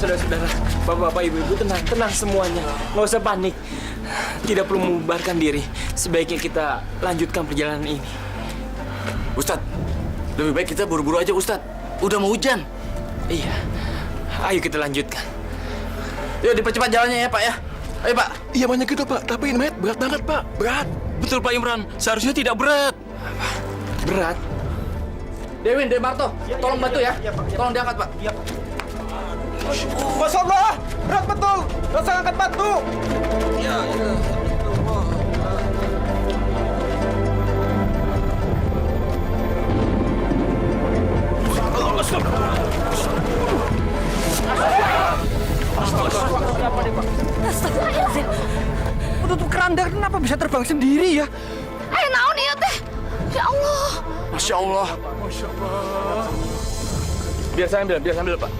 saudara-saudara, bapak-bapak, ibu-ibu, tenang semuanya. Nggak usah panik. Tidak perlu membubarkan diri. Sebaiknya kita lanjutkan perjalanan ini. Ustadz, lebih baik kita buru-buru aja, Ustadz. Udah mau hujan. Iya. Ayo kita lanjutkan. Yuk dipercepat jalannya ya, Pak ya. Ayo, Pak. Iya banyak gitu Pak, tapi ini berat banget Pak, berat. Betul Pak Imran, seharusnya tidak berat. Apa? Berat? Dewin, Demarto, tolong bantu ya. Tolong diangkat, Pak. Masya Allah, berat betul. Rasa angkat batu. Astagfirullahaladzim. Untuk keranda kenapa bisa terbang sendiri ya? Ayo naon ieu teh? Ya Allah. Masya Allah. Biar saya ambil Pak.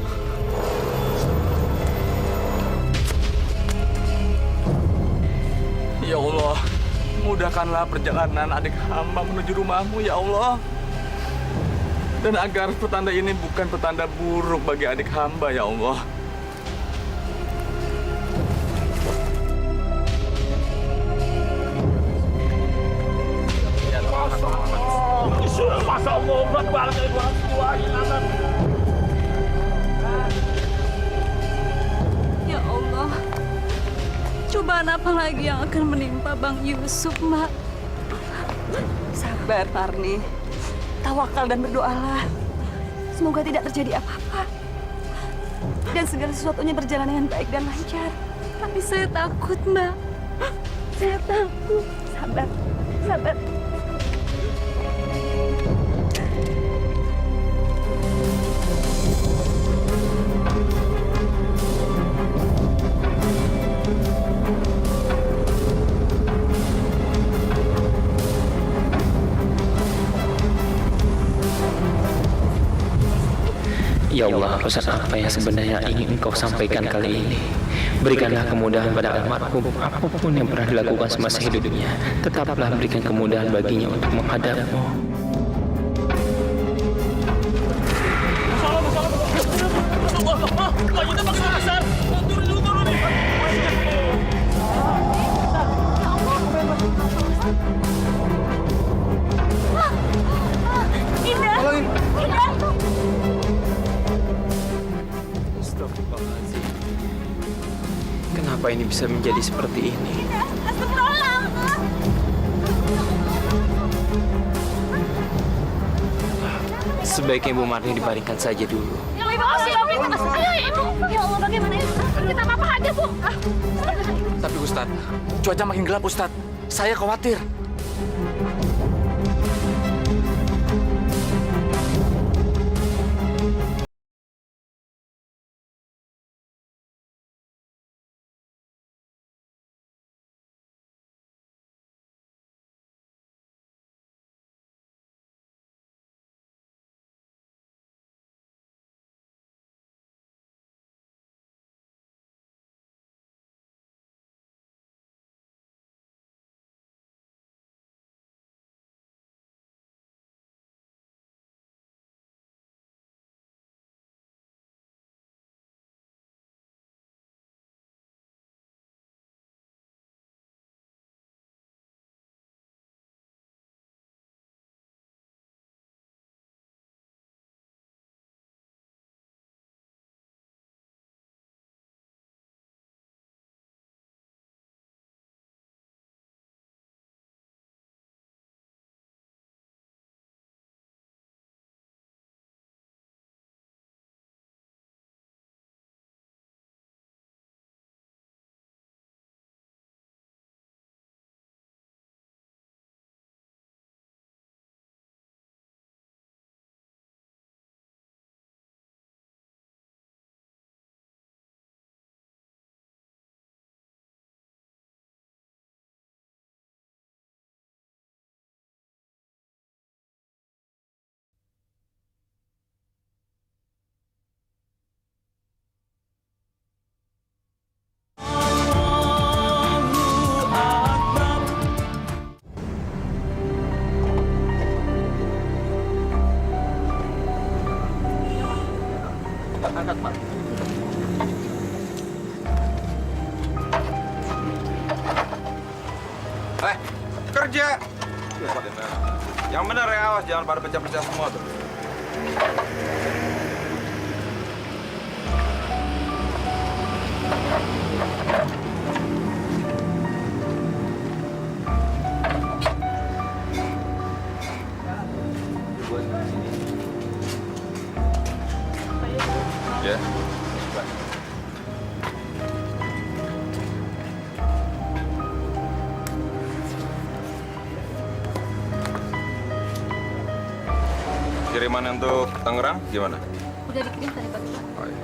Ya Allah, mudahkanlah perjalanan adik hamba menuju rumahmu, ya Allah. Dan agar petanda ini bukan petanda buruk bagi adik hamba, ya Allah. Masa Allah, berat banget ini orang tua inatan. Ya Allah. Cobaan apa lagi yang akan menimpa Bang Yusuf, Mak? Sabar, Parni. Tawakal dan berdoalah. Semoga tidak terjadi apa-apa. Dan segala sesuatunya berjalan dengan baik dan lancar. Tapi saya takut, Mbak. Saya takut. Sabar, sabar. Ya Allah, pesan apa yang sebenarnya ingin Engkau sampaikan kali ini? Berikanlah kemudahan pada almarhum, apapun yang pernah dilakukan semasa hidupnya. Tetaplah berikan kemudahan baginya untuk menghadapmu. Indah! Indah! Astagfirullahaladzim. Kenapa ini bisa menjadi seperti ini? Astagfirullah! Sebaiknya Ibu Marni dibaringkan saja dulu. Ya Ibu, ayo Ibu. Ya Allah, bagaimana ya? Kita apa aja, Bu? Tapi Ustadz, cuaca makin gelap, Ustadz. Saya khawatir. Kerja. Yang benar ya, awas jangan pada pecah-pecah semua tuh. Ya. Kiriman untuk Tangerang gimana? Udah dikirim tadi pagi, Pak. Oh, iya.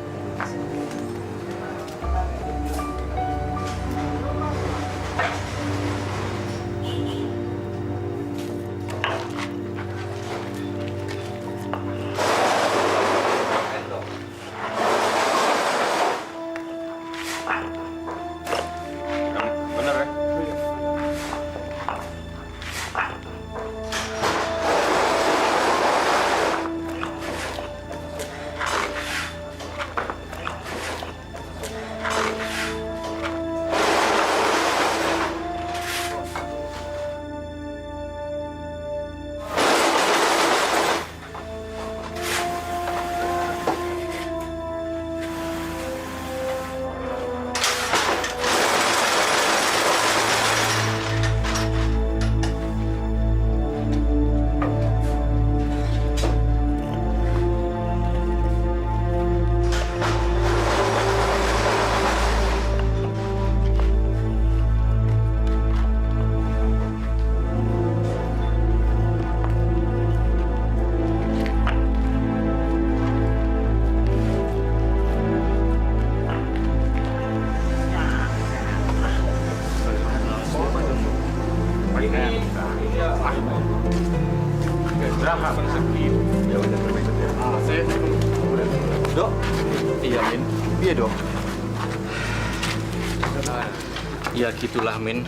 Yang bener ya? Dok? Iya, Min. Iya, Dok. Ya gitulah, Min.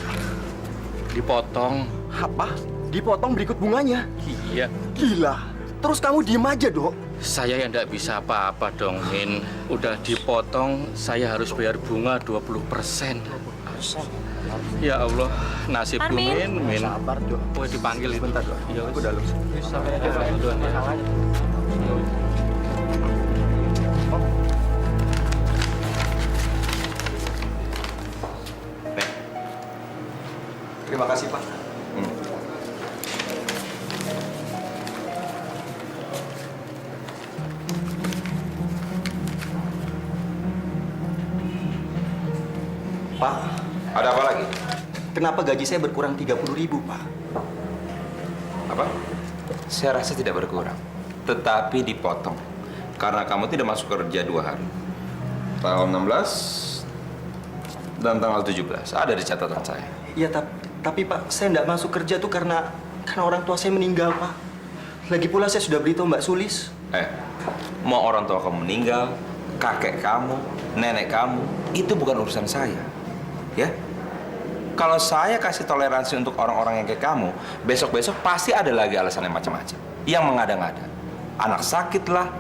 Dipotong. Apa? Dipotong berikut bunganya? Iya. Gila. Terus kamu diem aja, Dok? Saya yang tidak bisa apa-apa dong, Min. Udah dipotong, saya harus bayar bunga 20%. Ya Allah, nasibku, Armin. Min. Sabar, Dok. Oh, dipanggil itu. Bentar, Dok. Iya, Aku dalam. duluan ya. Terima kasih, Pak. Pak, Ada apa lagi? kenapa gaji saya berkurang 30.000, Pak? Apa? Saya rasa tidak berkurang, tetapi dipotong karena kamu tidak masuk kerja 2 hari. Tanggal 16 dan tanggal 17 ada di catatan saya. Iya, tapi Pak, saya nggak masuk kerja tuh karena orang tua saya meninggal, Pak. Lagi pula saya sudah beritahu Mbak Sulis. Mau orang tua kamu meninggal, kakek kamu, nenek kamu, itu bukan urusan saya. Ya? Kalau saya kasih toleransi untuk orang-orang yang kayak kamu, besok-besok pasti ada lagi alasan yang macam-macam. Yang mengada-ngada. Anak sakit lah,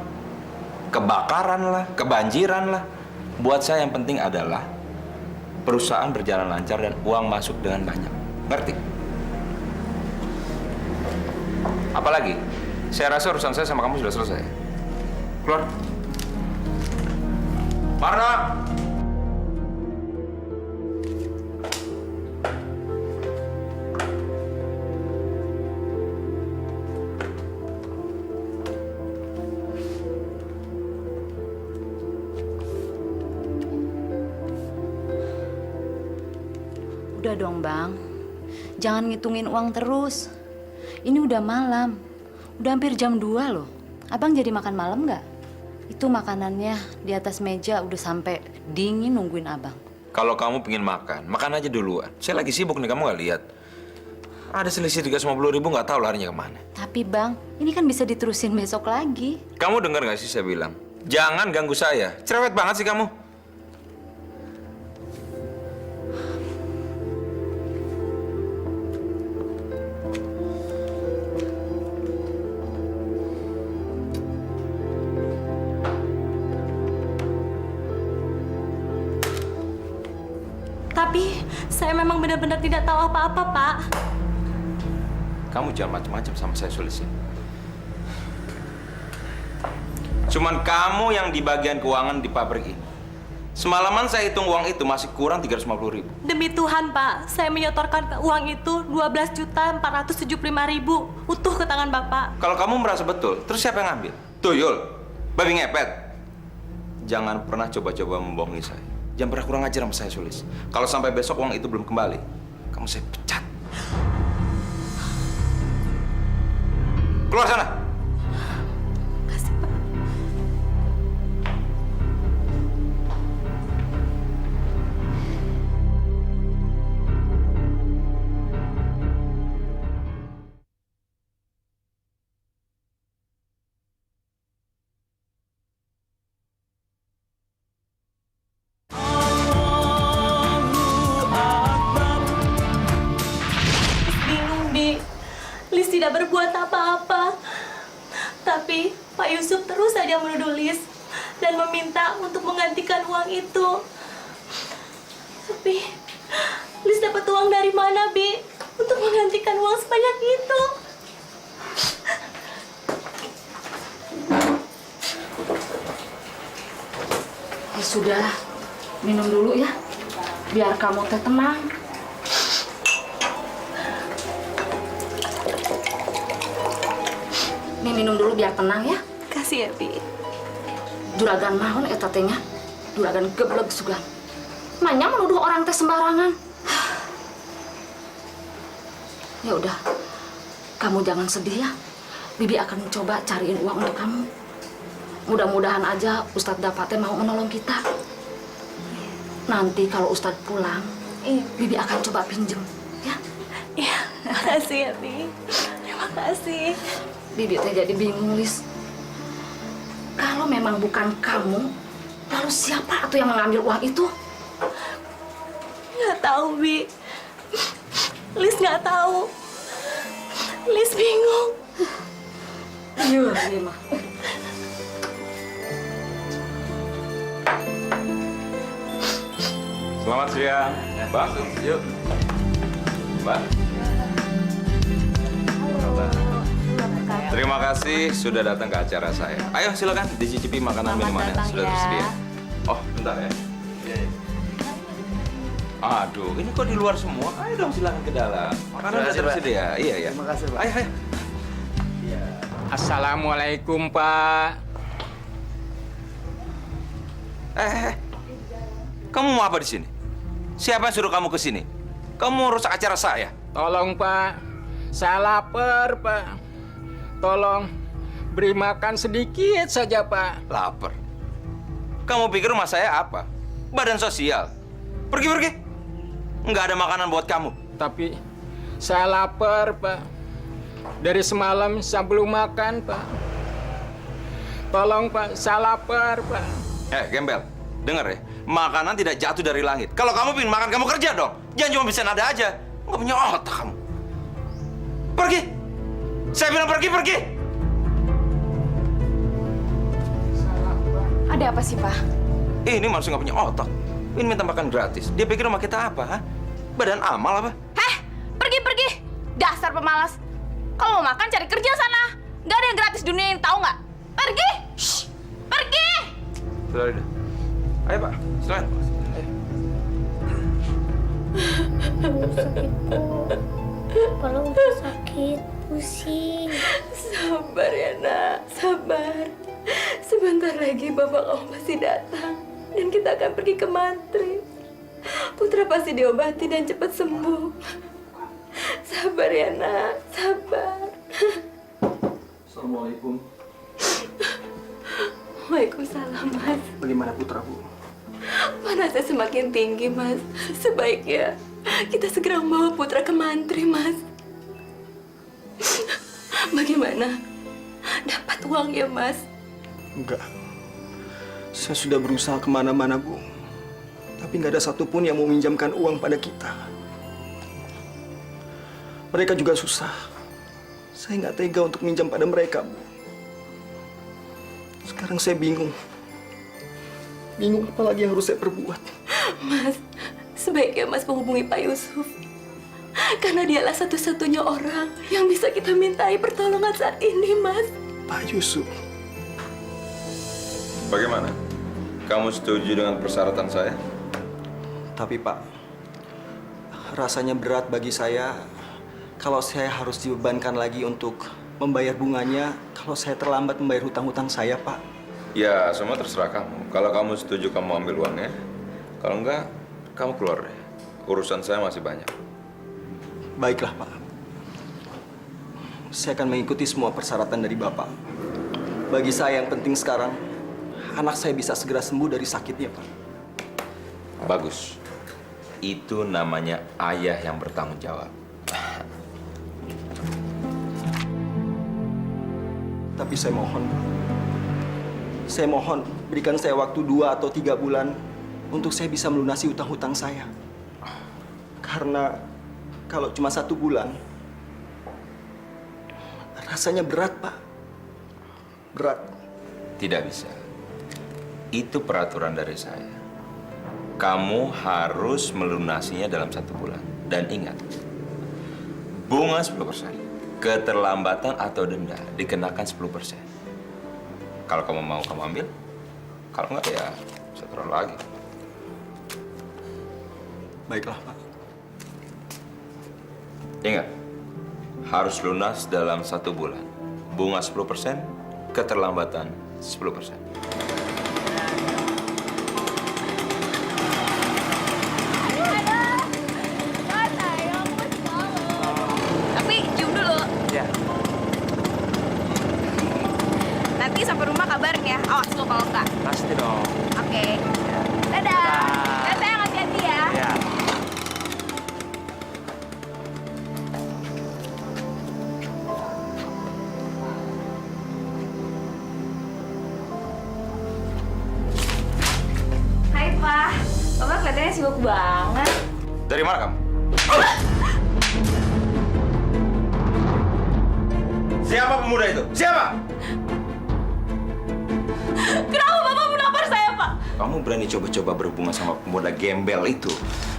kebakaran lah, kebanjiran lah. Buat saya yang penting adalah perusahaan berjalan lancar dan uang masuk dengan banyak. Ngerti? Apalagi, saya rasa urusan saya sama kamu sudah selesai. Keluar. Marna! Udah dong, Bang. Jangan ngitungin uang terus. Ini udah malam. Udah hampir jam 2 loh. Abang jadi makan malam nggak? Itu makanannya di atas meja udah sampai dingin nungguin abang. Kalau kamu pengen makan, makan aja duluan. Saya lagi sibuk nih, kamu nggak lihat. Ada selisih 350.000, nggak tahu larinya kemana. Tapi Bang, ini kan bisa diterusin besok lagi. Kamu dengar nggak sih saya bilang? Jangan ganggu saya. Cerewet banget sih kamu. Tapi saya memang benar-benar tidak tahu apa-apa, Pak. kamu jangan macam-macam sama saya, Sulis. Cuman kamu yang di bagian keuangan di pabrik ini. Semalaman saya hitung uang itu masih kurang 350.000. Demi Tuhan, Pak, saya menyetorkan uang itu 12.475.000 utuh ke tangan Bapak. Kalau kamu merasa betul, terus siapa yang ngambil? Tuyul, babi ngepet. Jangan pernah coba-coba membohongi saya. Jangan pernah kurang ajar sama saya, Sulis. Kalau sampai besok uang itu belum kembali, kamu saya pecat. Keluar sana. Kasih, Pak. Bingung, Bi. Lis tidak berbuat apa-apa. Tapi Pak Yusuf terus saja menuduh Lis dan meminta untuk menggantikan uang itu. Tapi Lis dapat uang dari mana, Bi? Untuk menggantikan uang sebanyak itu? Ya sudah, minum dulu ya. Biar kamu teh tenang. Nih minum dulu biar tenang ya. Kasih ya, Bi. Juragan mahon eta teh nya. Juragan geblek sugan. Manya menuduh orang teh sembarangan. Ya udah. Kamu jangan sedih ya. Bibi akan mencoba cariin uang untuk kamu. Mudah-mudahan aja Ustadz Dapatnya mau menolong kita. Nanti kalau Ustadz pulang, Bibi akan coba pinjem, ya? Iya, makasih ya, Bi. Terima kasih. Bibi teh jadi bingung, Lis. Kalau memang bukan kamu, lalu siapa tuh yang mengambil uang itu? Nggak tahu, Bi. Lis nggak tahu. Lis bingung. Iya, mah. Selamat siang, Mbak. Yuk, Mbak. Terima kasih sudah datang ke acara saya. Ayo silakan dicicipi makanan minumannya sudah tersedia. Oh, bentar ya. Aduh, ini kok di luar semua? Ayo dong silakan ke dalam. Makanan sudah tersedia. Iya, iya. Terima kasih, Pak. Ayo, ayo. Assalamualaikum, Pak. Kamu mau apa di sini? Siapa yang suruh kamu ke sini? Kamu mau rusak acara saya? Tolong, Pak. Saya lapar, Pak. Tolong beri makan sedikit saja, Pak. Lapar. Kamu pikir rumah saya apa? Badan sosial. Pergi, pergi. Nggak ada makanan buat kamu. Tapi saya lapar, Pak. Dari semalam saya belum makan, Pak. Tolong, Pak. Saya lapar, Pak. Gembel. Dengar ya. Makanan tidak jatuh dari langit. Kalau kamu pengen makan, kamu kerja dong. Jangan cuma bisa nada aja. Nggak punya otak kamu. Pergi. Saya bilang pergi, pergi. Ada apa sih, Pak? Ini manusia nggak punya otak. Ini minta makan gratis. Dia pikir rumah kita apa, ha? Badan amal apa? Pergi. Dasar pemalas. Kalau mau makan cari kerja sana. Nggak ada yang gratis dunia ini, tahu nggak? Pergi. Shh, pergi. Sudah, udah. Ayo, Pak. Silakan. Ayo. Kepala udah sakit, pusing. Sabar ya, Nak. Sabar. Sebentar lagi Bapak kamu pasti datang. Dan kita akan pergi ke Mantri. Putra pasti diobati dan cepat sembuh. Sabar ya, Nak. Sabar. Assalamualaikum. Waalaikumsalam, Mas. Bagaimana putra, Bu? Panasnya semakin tinggi, Mas. Sebaiknya kita segera membawa Putra ke Mantri, Mas. Bagaimana? Dapat uang ya, Mas? Enggak. Saya sudah berusaha kemana-mana, Bu. Tapi nggak ada satupun yang mau minjamkan uang pada kita. Mereka juga susah. Saya nggak tega untuk minjam pada mereka, Bu. Sekarang saya bingung. Bingung apa lagi yang harus saya perbuat. Mas, sebaiknya Mas menghubungi Pak Yusuf. Karena dialah satu-satunya orang yang bisa kita mintai pertolongan saat ini, Mas. Pak Yusuf. Bagaimana? Kamu setuju dengan persyaratan saya? Tapi Pak, rasanya berat bagi saya kalau saya harus dibebankan lagi untuk membayar bunganya kalau saya terlambat membayar hutang-hutang saya, Pak. Ya, semua terserah kamu. Kalau kamu setuju, kamu ambil uangnya. Kalau enggak, kamu keluar deh. Urusan saya masih banyak. Baiklah, Pak. Saya akan mengikuti semua persyaratan dari Bapak. Bagi saya yang penting sekarang, anak saya bisa segera sembuh dari sakitnya, Pak. Bagus. Itu namanya ayah yang bertanggung jawab. Tapi saya mohon, Pak. Saya mohon, berikan saya waktu 2 atau 3 bulan untuk saya bisa melunasi hutang-hutang saya. Karena kalau cuma 1 bulan, rasanya berat, Pak. Berat. Tidak bisa. Itu peraturan dari saya. Kamu harus melunasinya dalam 1 bulan. Dan ingat, bunga 10%. Keterlambatan atau denda dikenakan 10%. Kalau kamu mau, kamu ambil. Kalau enggak, ya saya taruh lagi. Baiklah, Pak. Ingat, harus lunas dalam 1 bulan. Bunga 10%, keterlambatan 10%. Tapi cium dulu. Ya. Nanti sampai rumah kabarin ya. Awas lo kalau enggak. Pasti dong. Oke. Dadah. Dadah sayang, hati-hati ya. Ya. Hai Pak. Bapak kelihatannya sibuk banget. Dari mana kamu? Siapa pemuda itu? Siapa? Kenapa Bapak menampar saya, Pak? Kamu berani coba-coba berhubungan sama pemuda gembel itu,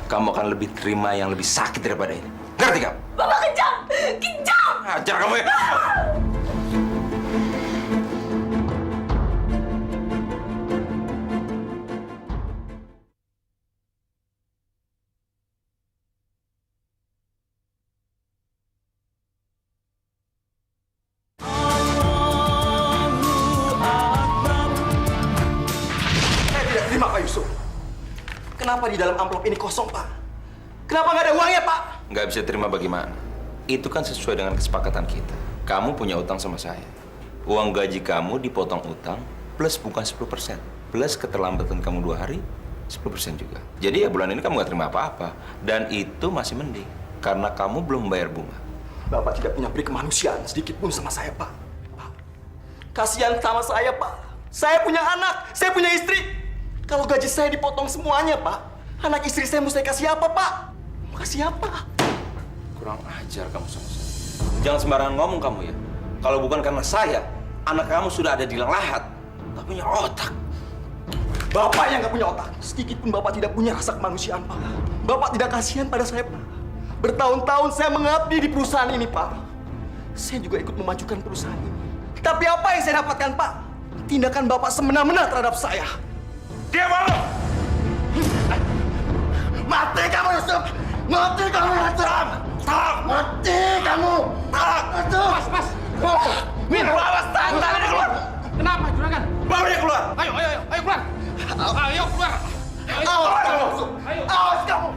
kamu akan lebih terima yang lebih sakit daripada ini. Ngerti kamu? Bapak kejam! Kejam! Ajar kamu ya! Saya tidak terima, Pak Yusuf. Kenapa di dalam amplop ini kosong, Pak? Kenapa nggak ada uangnya, Pak? Nggak bisa terima bagaimana? Itu kan sesuai dengan kesepakatan kita. Kamu punya utang sama saya. Uang gaji kamu dipotong utang plus bukan 10%. Plus keterlambatan kamu 2 hari, 10% juga. Jadi ya bulan ini kamu nggak terima apa-apa. Dan itu masih mending. Karena kamu belum bayar bunga. Bapak tidak punya beri kemanusiaan sedikit pun sama saya, Pak. Pak, kasihan sama saya, Pak. Saya punya anak, saya punya istri. Kalau gaji saya dipotong semuanya, Pak, anak istri saya mesti kasih apa, Pak? Mau kasih apa? Kurang ajar kamu sama saya. Jangan sembarangan ngomong kamu ya. Kalau bukan karena saya, anak kamu sudah ada di lahat. Tak punya otak. Bapak yang nggak punya otak. Sedikit pun Bapak tidak punya rasa kemanusiaan, Pak. Bapak tidak kasihan pada saya, Pak. Bertahun-tahun saya mengabdi di perusahaan ini, Pak. Saya juga ikut memajukan perusahaan ini. Tapi apa yang saya dapatkan, Pak? Tindakan Bapak semena-mena terhadap saya. Dia malu! Mati kamu, Yusuf! Mati kamu, Yusuf! Mati kamu! Mas! Min, awas tangan dia keluar! Kenapa, juragan? Bawa dia keluar! Ayo keluar! Ayo keluar! Awas kamu, Yusuf! Awas kamu!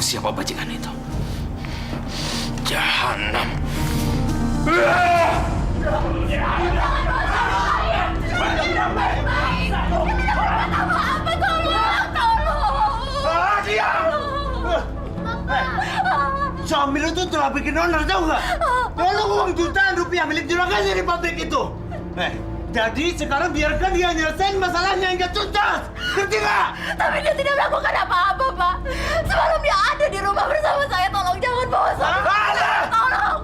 siapa bajingan itu. Jahanam. Suami lu tuh telah bikin onar, tau nggak? Lalu uang jutaan rupiah milik juragan dari pabrik itu. Jadi sekarang biarkan dia nyelesain masalahnya hingga tuntas. Ngerti nggak? Tapi dia tidak melakukan apa-apa, Pak. Semalam dia ada di rumah bersama saya. Tolong jangan bawa saya. Tolong.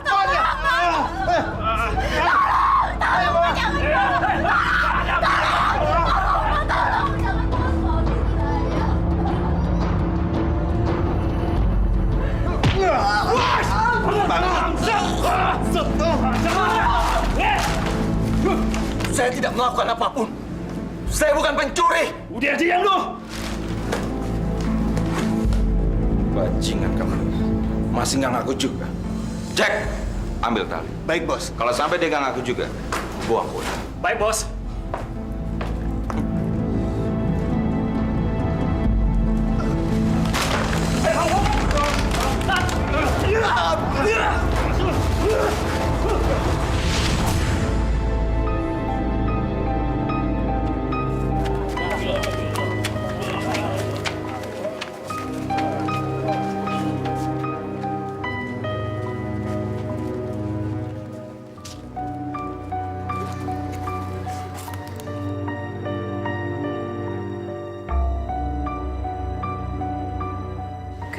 Tolong. Saya tidak melakukan apapun. Saya bukan pencuri. Udah diam lu. Bajingan kamu. Masih nggak ngaku juga. Jack, ambil tali. Baik, Bos. Kalau sampai dia nggak ngaku juga, buang kuda. Baik, Bos.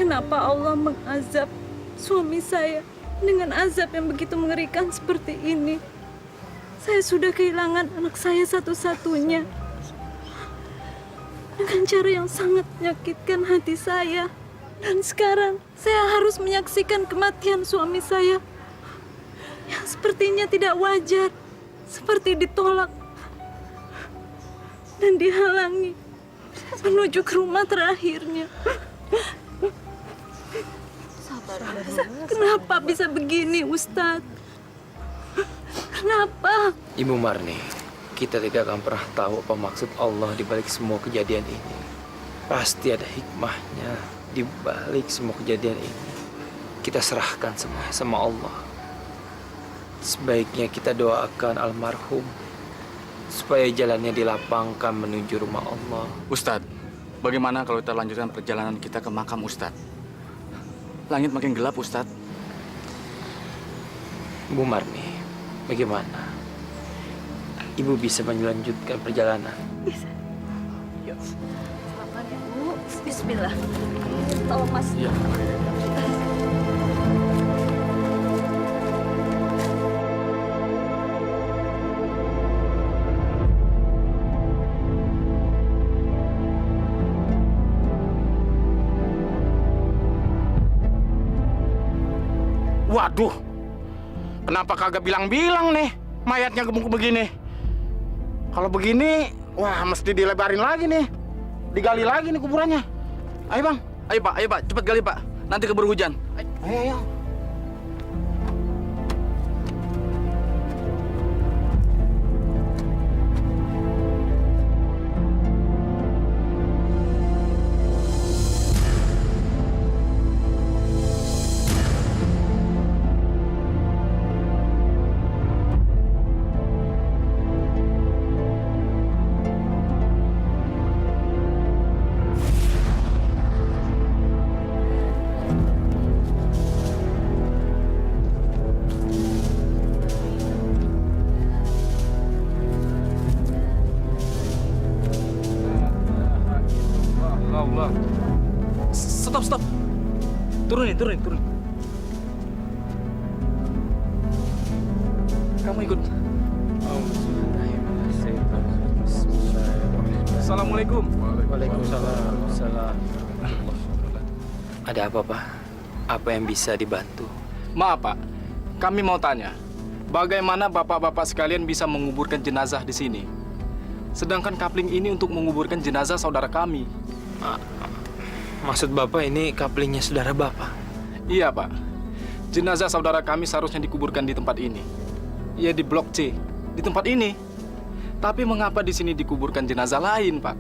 Kenapa Allah mengazab suami saya dengan azab yang begitu mengerikan seperti ini? Saya sudah kehilangan anak saya satu-satunya dengan cara yang sangat menyakitkan hati saya. Dan sekarang saya harus menyaksikan kematian suami saya yang sepertinya tidak wajar, seperti ditolak dan dihalangi menuju ke rumah terakhirnya. Kenapa bisa begini, Ustadz? Kenapa? Ibu Marni, kita tidak akan pernah tahu apa maksud Allah di balik semua kejadian ini. Pasti ada hikmahnya di balik semua kejadian ini. Kita serahkan semuanya sama Allah. Sebaiknya kita doakan almarhum supaya jalannya dilapangkan menuju rumah Allah. Ustadz, bagaimana kalau kita lanjutkan perjalanan kita ke makam Ustadz? Langit makin gelap, Ustadz. Bu Marni, bagaimana? Ibu bisa melanjutkan perjalanan? Bisa. Yuk. Selamat ya, Bu. Bismillah. Tolong, Mas. Ya. Waduh, kenapa kagak bilang-bilang nih mayatnya gemuk begini? Kalau begini, wah mesti dilebarin lagi nih. Digali lagi nih kuburannya. Ayo Bang. Ayo Pak, cepat gali Pak. Nanti keburu hujan. Ayo. Stop. Turunin. Kamu ikut. Assalamualaikum. Waalaikumsalam. Ada apa, Pak? Apa yang bisa dibantu? Maaf, Pak. Kami mau tanya, bagaimana bapak-bapak sekalian bisa menguburkan jenazah di sini? Sedangkan kapling ini untuk menguburkan jenazah saudara kami. Maksud Bapak ini kaplingnya saudara Bapak? Iya, Pak. Jenazah saudara kami seharusnya dikuburkan di tempat ini. Iya, di Blok C, di tempat ini. Tapi mengapa di sini dikuburkan jenazah lain, Pak?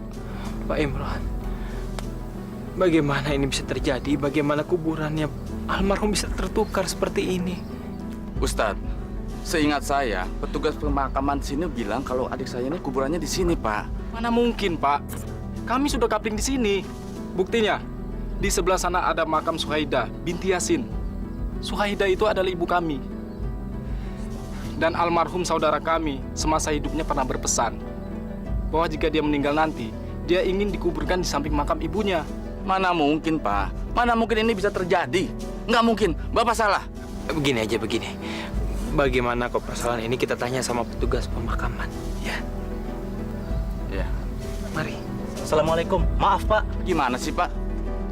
Pak Imran, Bagaimana ini bisa terjadi? Bagaimana kuburannya almarhum bisa tertukar seperti ini? Ustadz, seingat saya, petugas pemakaman sini bilang kalau adik saya ini kuburannya di sini, Pak. Mana mungkin, Pak? Kami sudah kapling di sini. Buktinya, di sebelah sana ada makam Suhaida binti Yasin. Suhaida itu adalah ibu kami. Dan almarhum saudara kami semasa hidupnya pernah berpesan bahwa jika dia meninggal nanti, dia ingin dikuburkan di samping makam ibunya. Mana mungkin, Pak? Mana mungkin ini bisa terjadi? Nggak mungkin. Bapak salah. Begini aja, begini. Bagaimana kok persoalan ini kita tanya sama petugas pemakaman, ya? Ya. Mari. Assalamualaikum. Maaf, Pak. Gimana sih, Pak?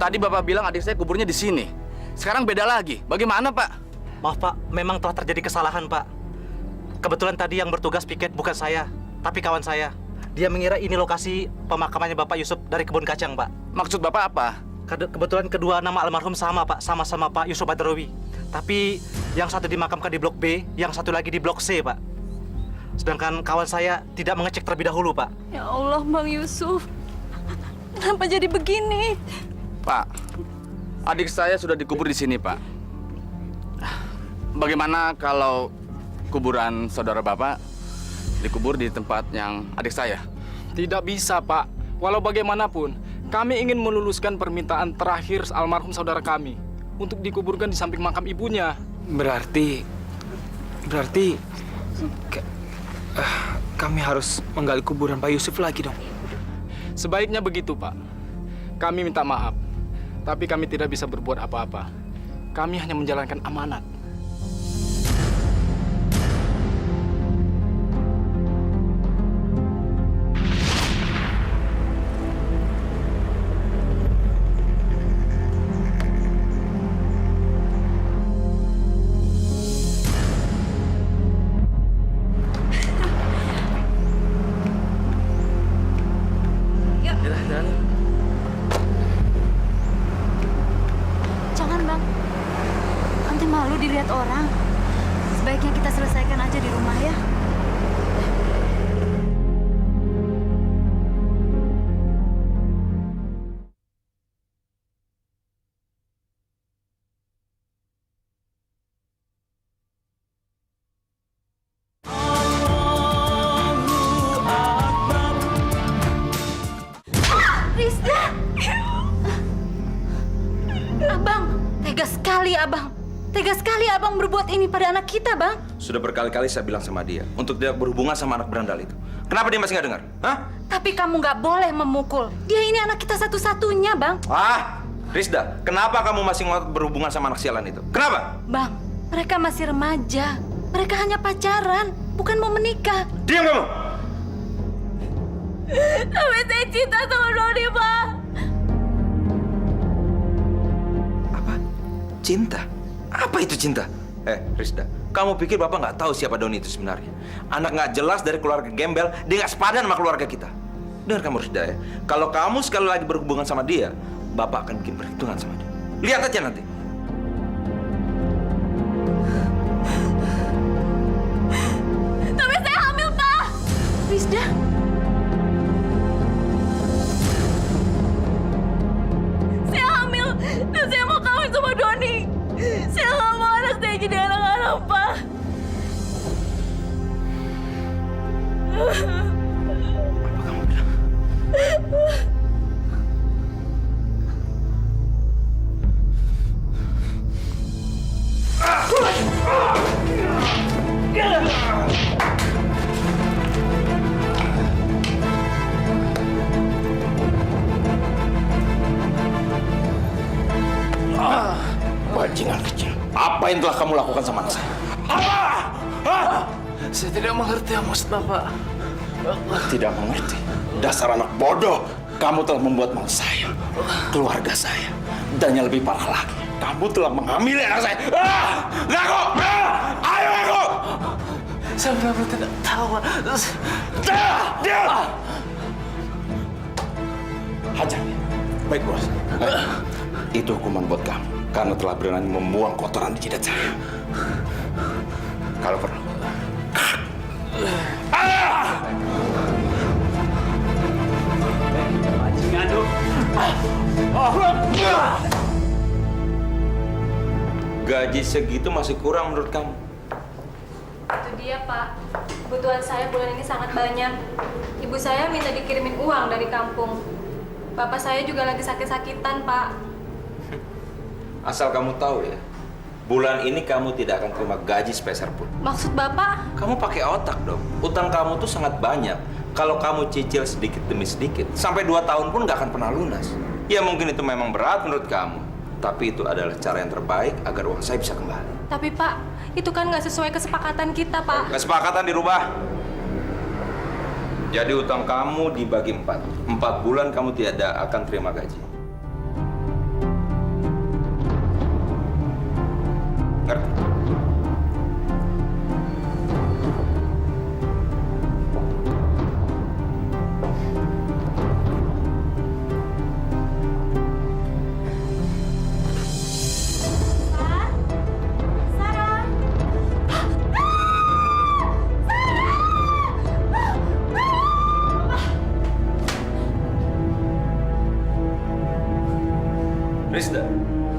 Tadi Bapak bilang adik saya kuburnya di sini. Sekarang beda lagi. Bagaimana, Pak? Maaf, Pak. Memang telah terjadi kesalahan, Pak. Kebetulan tadi yang bertugas piket bukan saya, tapi kawan saya. Dia mengira ini lokasi pemakamannya Bapak Yusuf dari kebun kacang, Pak. Maksud Bapak apa? Kebetulan kedua nama almarhum sama, Pak. Sama-sama Pak Yusuf Badrowi. Tapi yang satu dimakamkan di Blok B, yang satu lagi di Blok C, Pak. Sedangkan kawan saya tidak mengecek terlebih dahulu, Pak. Ya Allah, Bang Yusuf. Kenapa jadi begini? Pak, adik saya sudah dikubur di sini, Pak. Bagaimana kalau kuburan saudara Bapak dikubur di tempat yang adik saya? Tidak bisa, Pak. Walau bagaimanapun, kami ingin meluluskan permintaan terakhir almarhum saudara kami untuk dikuburkan di samping makam ibunya. Berarti kami harus menggali kuburan Pak Yusuf lagi dong. Sebaiknya begitu, Pak. Kami minta maaf, tapi kami tidak bisa berbuat apa-apa. Kami hanya menjalankan amanat. Jangan, Bang. Nanti malu dilihat orang. Sebaiknya kita selesaikan aja di rumah ya. Rizda! Abang, tega sekali Abang. Tega sekali Abang berbuat ini pada anak kita, Bang. Sudah berkali-kali saya bilang sama dia untuk tidak berhubungan sama anak berandal itu. Kenapa dia masih nggak dengar? Hah? Tapi kamu nggak boleh memukul. Dia ini anak kita satu-satunya, Bang. Ah, Rizda, kenapa kamu masih ngotot berhubungan sama anak sialan itu? Kenapa? Bang, mereka masih remaja. Mereka hanya pacaran, bukan mau menikah. Diam kamu! Tapi saya cinta sama Doni, Pak. Cinta? Apa itu cinta? Rizda, kamu pikir Bapak nggak tahu siapa Doni itu sebenarnya? Anak nggak jelas dari keluarga gembel, dia nggak sepadan sama keluarga kita. Dengar kamu Rizda ya, kalau kamu sekali lagi berhubungan sama dia, Bapak akan bikin perhitungan sama dia. Lihat aja nanti. Tapi saya hamil, Pak. Rizda. Saya hamil dan saya mau kawin sama Doni. Saya nggak mau anak saya jadi anak haram, Pak. Apa kamu bilang? Bajingan kecil. Apa yang telah kamu lakukan sama anak saya? Saya tidak mengerti maksud Bapak. Tidak mengerti. Dasar anak bodoh. Kamu telah membuat malu saya, keluarga saya, dan yang lebih parah lagi, kamu telah menghamili anak saya. Ngaku! Ayo ngaku! Saya benar-benar tidak tahu. Diam! Hajar dia. Baik, bos. Itu hukuman buat kamu karena telah berani membuang kotoran di jidat saya. Kalau perlu. Bajingan lu. Gaji segitu masih kurang menurut kamu? Itu dia, Pak. Kebutuhan saya bulan ini sangat banyak. Ibu saya minta dikirimin uang dari kampung. Bapak saya juga lagi sakit-sakitan, Pak. Asal kamu tahu ya, bulan ini kamu tidak akan terima gaji sepeser pun. Maksud Bapak? Kamu pakai otak dong. Utang kamu tuh sangat banyak. Kalau kamu cicil sedikit demi sedikit, sampai 2 tahun pun nggak akan pernah lunas. Ya mungkin itu memang berat menurut kamu. Tapi itu adalah cara yang terbaik agar uang saya bisa kembali. Tapi Pak, itu kan nggak sesuai kesepakatan kita, Pak. Kesepakatan dirubah. Jadi utang kamu dibagi 4. 4 bulan kamu tidak akan terima gaji. Ngerti? Rizda,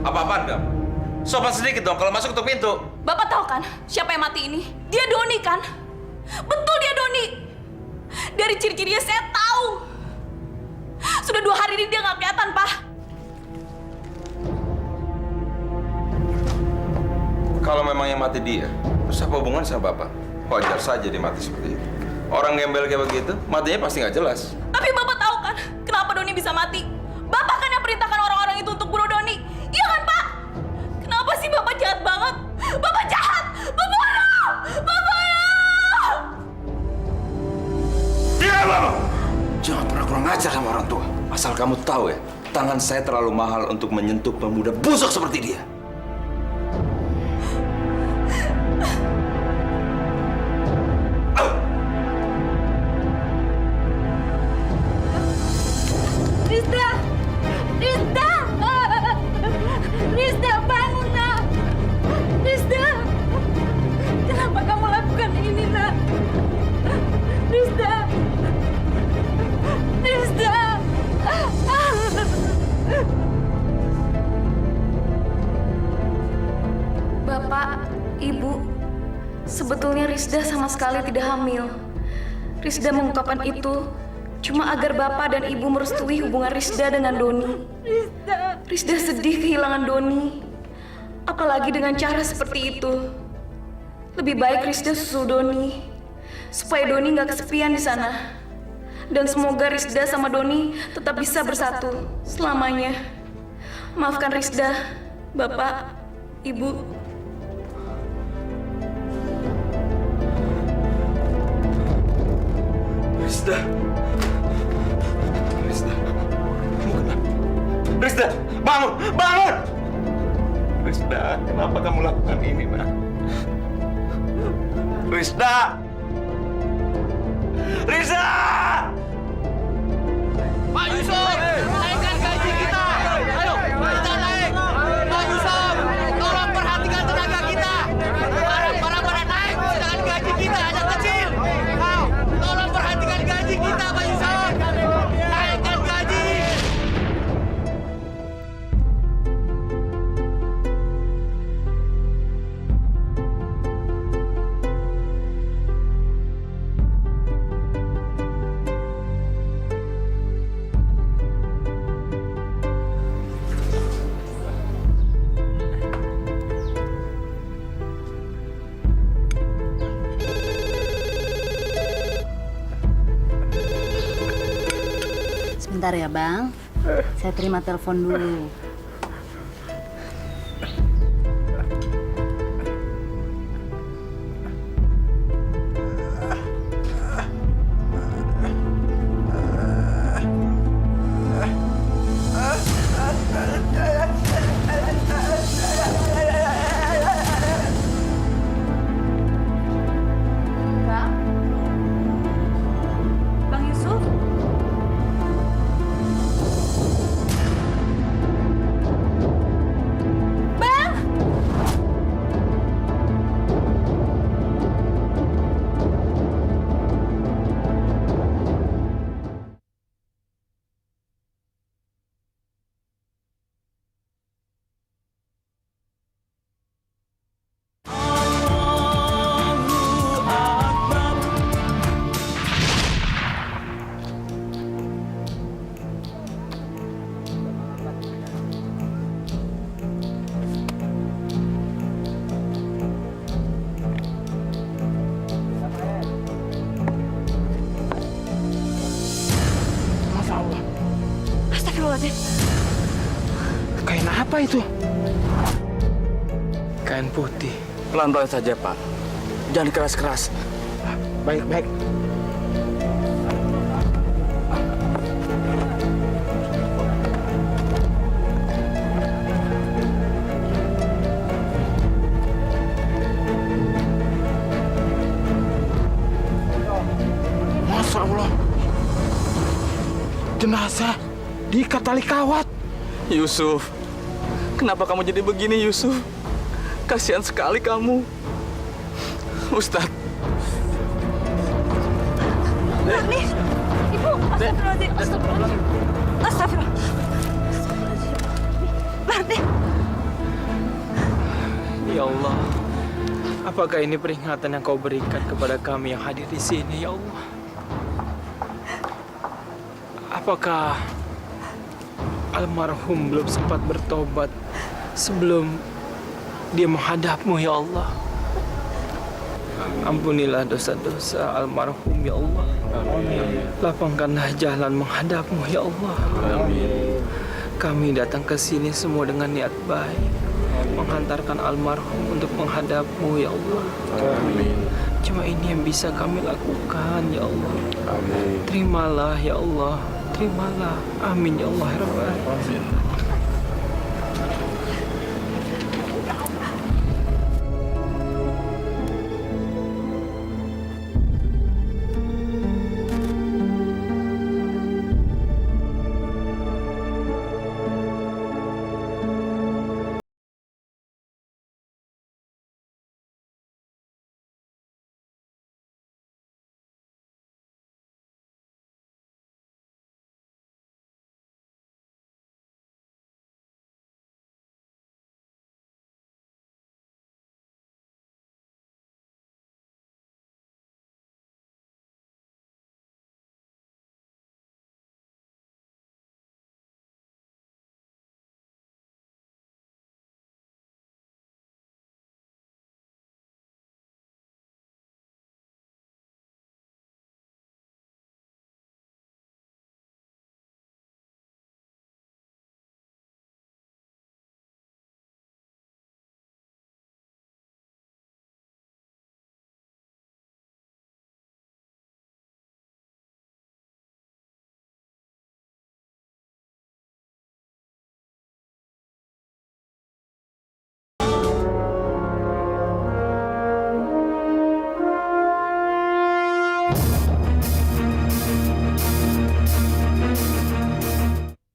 apa-apaan kamu? Sopan sedikit dong kalau masuk ketuk pintu. Bapak tahu kan siapa yang mati ini? Dia Doni kan? Betul dia Doni. Dari ciri-cirinya saya tahu. Sudah 2 hari ini dia nggak kelihatan, Pak. Kalau memang yang mati dia, terus apa hubungan sama Bapak? Wajar saja dia mati seperti itu. Orang gembel kayak begitu, matinya pasti nggak jelas. Tapi Bapak tahu kan kenapa Doni bisa mati? Bapak kan yang perintahkan orang-orang itu untuk bunuh Doni. Iya kan, Pak? Kenapa sih Bapak jahat banget? Bapak jahat! Pembunuh! Pembunuh! Diam kamu! Jangan pernah kurang ajar sama orang tua. Asal kamu tahu ya, tangan saya terlalu mahal untuk menyentuh pemuda busuk seperti dia. Rizda! Rizda! Rizda, bangun, nak! Rizda! Kenapa kamu lakukan ini, nak? Rizda! Rizda! Bapak, Ibu, sebetulnya Rizda sama sekali tidak hamil. Rizda mengungkapkan itu cuma agar Bapak dan Ibu merestui hubungan Rizda dengan Doni. Rizda sedih kehilangan Doni. Apalagi dengan cara seperti itu. Lebih baik Rizda susul Doni. Supaya Doni nggak kesepian di sana. Dan semoga Rizda sama Doni tetap bisa bersatu selamanya. Maafkan Rizda, Bapak, Ibu. Rizda. Rizda. Kamu kenapa? Rizda, bangun! Bangun! Rizda, kenapa kamu lakukan ini, nak? Rizda! Rizda! Pak Yusuf, naikkan gaji kita. Ayo, kita naik. Pak Yusuf, tolong perhatikan tenaga kita. Barang-barang pada naik, sedangkan gaji kita hanya kecil. Tolong perhatikan gaji kita, Pak Yusuf. Naikkan gaji. Sebentar ya, Bang. Saya terima telepon dulu. Bang? Bang Yusuf? Raden. Kain apa itu? Kain putih. Pelan-pelan saja, Pak. Jangan keras-keras. Baik, baik. Masya Allah. Jenazah diikat tali kawat. Yusuf, kenapa kamu jadi begini, Yusuf? Kasihan sekali kamu. Ustadz. Marni, Ibu, astagfirullahaladzim, astagfirullahaladzim. Astagfirullah. Marni. Ya Allah, apakah ini peringatan yang kau berikan kepada kami yang hadir di sini, ya Allah? Apakah almarhum belum sempat bertobat sebelum dia menghadapmu, ya Allah? Ampunilah dosa-dosa almarhum, ya Allah. Lapangkanlah jalan menghadapmu, ya Allah. Kami datang ke sini semua dengan niat baik, menghantarkan almarhum untuk menghadapmu, ya Allah. Cuma ini yang bisa kami lakukan, ya Allah. Terimalah, ya Allah. Terimalah. Amin, ya Allah. Ya Rabbal Alamin.